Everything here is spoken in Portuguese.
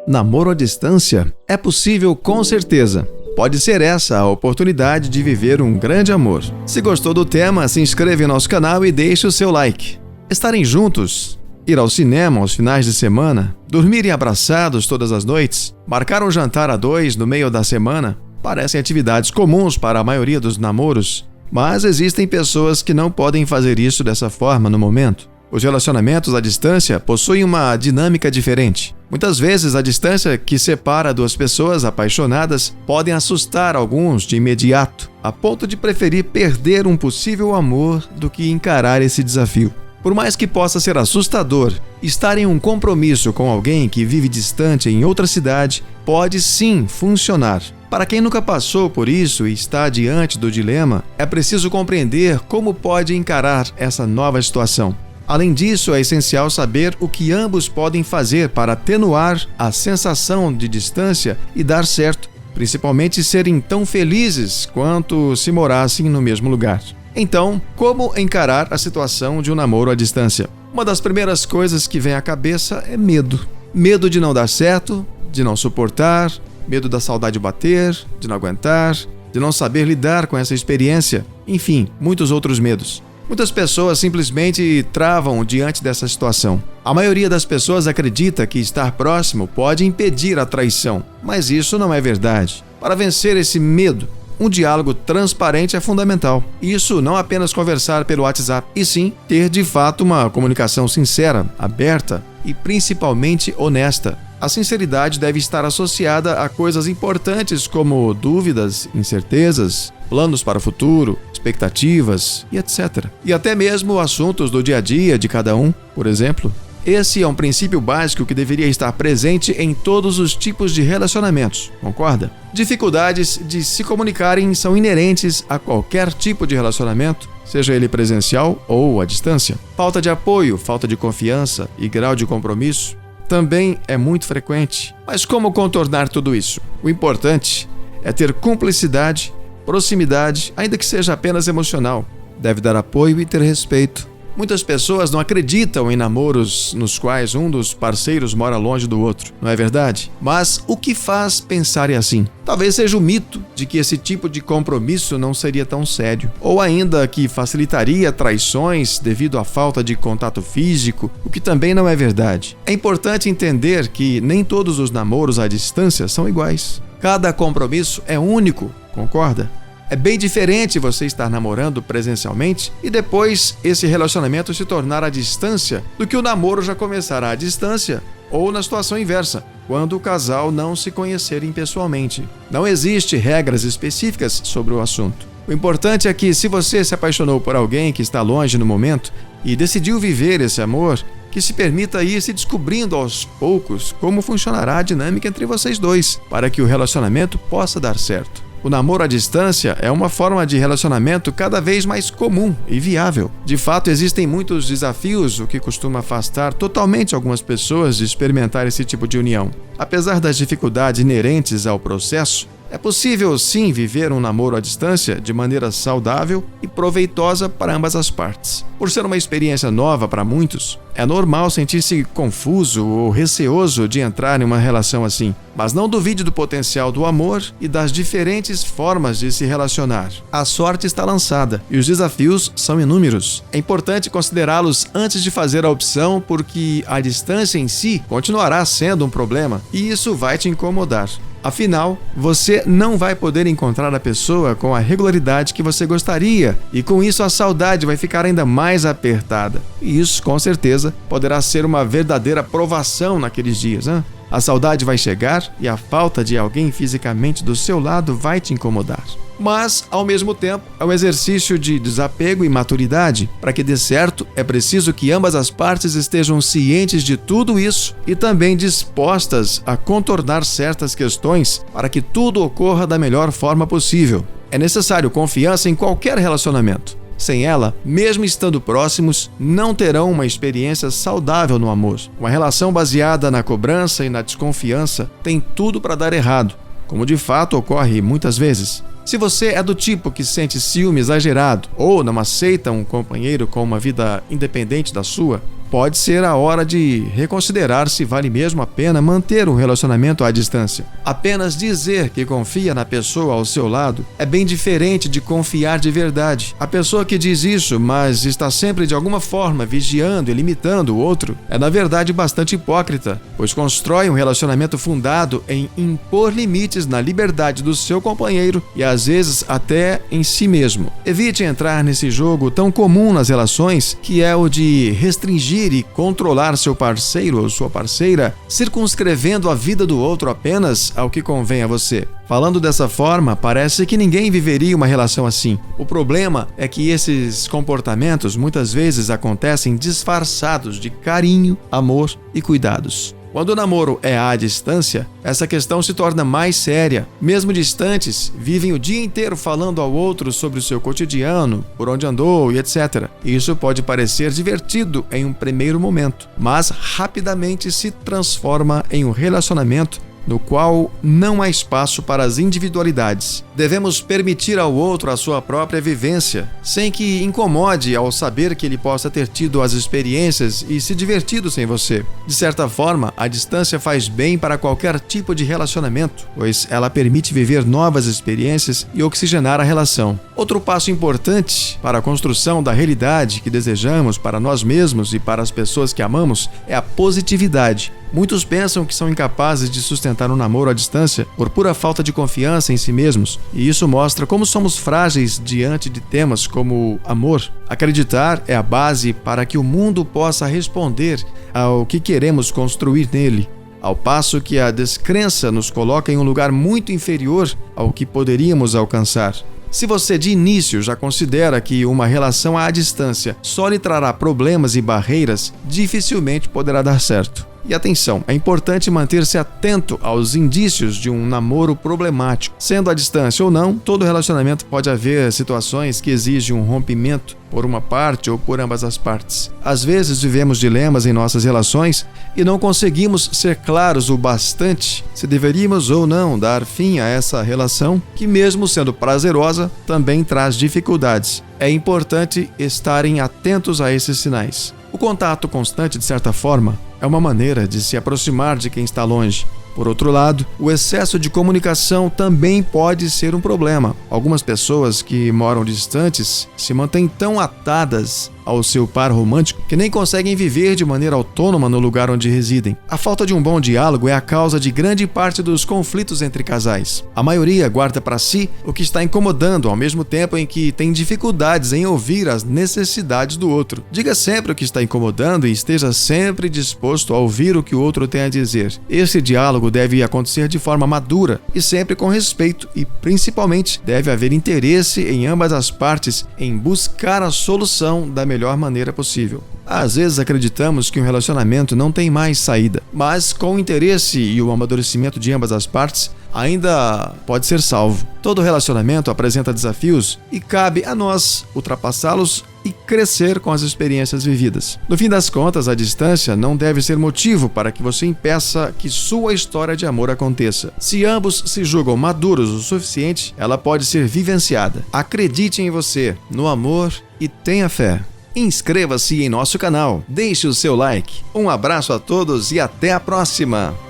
Namoro à distância? É possível com certeza. Pode ser essa a oportunidade de viver um grande amor. Se gostou do tema, se inscreva em nosso canal e deixe o seu like. Estarem juntos, ir ao cinema aos finais de semana, dormirem abraçados todas as noites, marcar um jantar a dois no meio da semana, parecem atividades comuns para a maioria dos namoros, mas existem pessoas que não podem fazer isso dessa forma no momento. Os relacionamentos à distância possuem uma dinâmica diferente. Muitas vezes, a distância que separa duas pessoas apaixonadas podem assustar alguns de imediato, a ponto de preferir perder um possível amor do que encarar esse desafio. Por mais que possa ser assustador, estar em um compromisso com alguém que vive distante em outra cidade pode sim funcionar. Para quem nunca passou por isso e está diante do dilema, é preciso compreender como pode encarar essa nova situação. Além disso, é essencial saber o que ambos podem fazer para atenuar a sensação de distância e dar certo, principalmente serem tão felizes quanto se morassem no mesmo lugar. Então, como encarar a situação de um namoro à distância? Uma das primeiras coisas que vem à cabeça é medo. Medo de não dar certo, de não suportar, medo da saudade bater, de não aguentar, de não saber lidar com essa experiência, enfim, muitos outros medos. Muitas pessoas simplesmente travam diante dessa situação. A maioria das pessoas acredita que estar próximo pode impedir a traição, mas isso não é verdade. Para vencer esse medo, um diálogo transparente é fundamental. Isso não apenas conversar pelo WhatsApp, e sim ter de fato uma comunicação sincera, aberta e principalmente honesta. A sinceridade deve estar associada a coisas importantes como dúvidas, incertezas, planos para o futuro, expectativas e etc. E até mesmo assuntos do dia a dia de cada um, por exemplo. Esse é um princípio básico que deveria estar presente em todos os tipos de relacionamentos, concorda? Dificuldades de se comunicarem são inerentes a qualquer tipo de relacionamento, seja ele presencial ou à distância. Falta de apoio, falta de confiança e grau de compromisso também é muito frequente. Mas como contornar tudo isso? O importante é ter cumplicidade, proximidade, ainda que seja apenas emocional. Deve dar apoio e ter respeito. Muitas pessoas não acreditam em namoros nos quais um dos parceiros mora longe do outro, não é verdade? Mas o que faz pensar assim? Talvez seja o mito de que esse tipo de compromisso não seria tão sério, ou ainda que facilitaria traições devido à falta de contato físico, o que também não é verdade. É importante entender que nem todos os namoros à distância são iguais. Cada compromisso é único, concorda? É bem diferente você estar namorando presencialmente e depois esse relacionamento se tornar à distância do que o namoro já começar à distância ou na situação inversa, quando o casal não se conhecerem pessoalmente. Não existe regras específicas sobre o assunto. O importante é que se você se apaixonou por alguém que está longe no momento e decidiu viver esse amor, que se permita ir se descobrindo aos poucos como funcionará a dinâmica entre vocês dois, para que o relacionamento possa dar certo. O namoro à distância é uma forma de relacionamento cada vez mais comum e viável. De fato, existem muitos desafios, o que costuma afastar totalmente algumas pessoas de experimentar esse tipo de união. Apesar das dificuldades inerentes ao processo, é possível sim viver um namoro à distância de maneira saudável e proveitosa para ambas as partes. Por ser uma experiência nova para muitos, é normal sentir-se confuso ou receoso de entrar em uma relação assim. Mas não duvide do potencial do amor e das diferentes formas de se relacionar. A sorte está lançada e os desafios são inúmeros. É importante considerá-los antes de fazer a opção, porque a distância em si continuará sendo um problema e isso vai te incomodar. Afinal, você não vai poder encontrar a pessoa com a regularidade que você gostaria e com isso a saudade vai ficar ainda mais apertada. E isso, com certeza, poderá ser uma verdadeira provação naqueles dias, hein? A saudade vai chegar e a falta de alguém fisicamente do seu lado vai te incomodar. Mas, ao mesmo tempo, é um exercício de desapego e maturidade. Para que dê certo, é preciso que ambas as partes estejam cientes de tudo isso e também dispostas a contornar certas questões para que tudo ocorra da melhor forma possível. É necessário confiança em qualquer relacionamento. Sem ela, mesmo estando próximos, não terão uma experiência saudável no amor. Uma relação baseada na cobrança e na desconfiança tem tudo para dar errado, como de fato ocorre muitas vezes. Se você é do tipo que sente ciúme exagerado ou não aceita um companheiro com uma vida independente da sua, pode ser a hora de reconsiderar se vale mesmo a pena manter um relacionamento à distância. Apenas dizer que confia na pessoa ao seu lado é bem diferente de confiar de verdade. A pessoa que diz isso, mas está sempre de alguma forma vigiando e limitando o outro, é na verdade bastante hipócrita, pois constrói um relacionamento fundado em impor limites na liberdade do seu companheiro e às vezes até em si mesmo. Evite entrar nesse jogo tão comum nas relações, que é o de restringir e controlar seu parceiro ou sua parceira, circunscrevendo a vida do outro apenas ao que convém a você. Falando dessa forma, parece que ninguém viveria uma relação assim. O problema é que esses comportamentos muitas vezes acontecem disfarçados de carinho, amor e cuidados. Quando o namoro é à distância, essa questão se torna mais séria. Mesmo distantes, vivem o dia inteiro falando ao outro sobre o seu cotidiano, por onde andou e etc. Isso pode parecer divertido em um primeiro momento, mas rapidamente se transforma em um relacionamento no qual não há espaço para as individualidades. Devemos permitir ao outro a sua própria vivência, sem que incomode ao saber que ele possa ter tido as experiências e se divertido sem você. De certa forma, a distância faz bem para qualquer tipo de relacionamento, pois ela permite viver novas experiências e oxigenar a relação. Outro passo importante para a construção da realidade que desejamos para nós mesmos e para as pessoas que amamos é a positividade. Muitos pensam que são incapazes de sustentar um namoro à distância por pura falta de confiança em si mesmos, e isso mostra como somos frágeis diante de temas como amor. Acreditar é a base para que o mundo possa responder ao que queremos construir nele, ao passo que a descrença nos coloca em um lugar muito inferior ao que poderíamos alcançar. Se você de início já considera que uma relação à distância só lhe trará problemas e barreiras, dificilmente poderá dar certo. E atenção, é importante manter-se atento aos indícios de um namoro problemático. Sendo à distância ou não, todo relacionamento pode haver situações que exigem um rompimento por uma parte ou por ambas as partes. Às vezes vivemos dilemas em nossas relações e não conseguimos ser claros o bastante se deveríamos ou não dar fim a essa relação, que mesmo sendo prazerosa, também traz dificuldades. É importante estarem atentos a esses sinais. O contato constante, de certa forma, é uma maneira de se aproximar de quem está longe. Por outro lado, o excesso de comunicação também pode ser um problema. Algumas pessoas que moram distantes se mantêm tão atadas ao seu par romântico que nem conseguem viver de maneira autônoma no lugar onde residem. A falta de um bom diálogo é a causa de grande parte dos conflitos entre casais. A maioria guarda para si o que está incomodando, ao mesmo tempo em que tem dificuldades em ouvir as necessidades do outro. Diga sempre o que está incomodando e esteja sempre disposto a ouvir o que o outro tem a dizer. Esse diálogo deve acontecer de forma madura e sempre com respeito, e principalmente deve haver interesse em ambas as partes em buscar a solução da melhor maneira possível. Às vezes acreditamos que um relacionamento não tem mais saída, mas com o interesse e o amadurecimento de ambas as partes, ainda pode ser salvo. Todo relacionamento apresenta desafios e cabe a nós ultrapassá-los e crescer com as experiências vividas. No fim das contas, a distância não deve ser motivo para que você impeça que sua história de amor aconteça. Se ambos se julgam maduros o suficiente, ela pode ser vivenciada. Acredite em você, no amor e tenha fé. Inscreva-se em nosso canal, deixe o seu like. Um abraço a todos e até a próxima!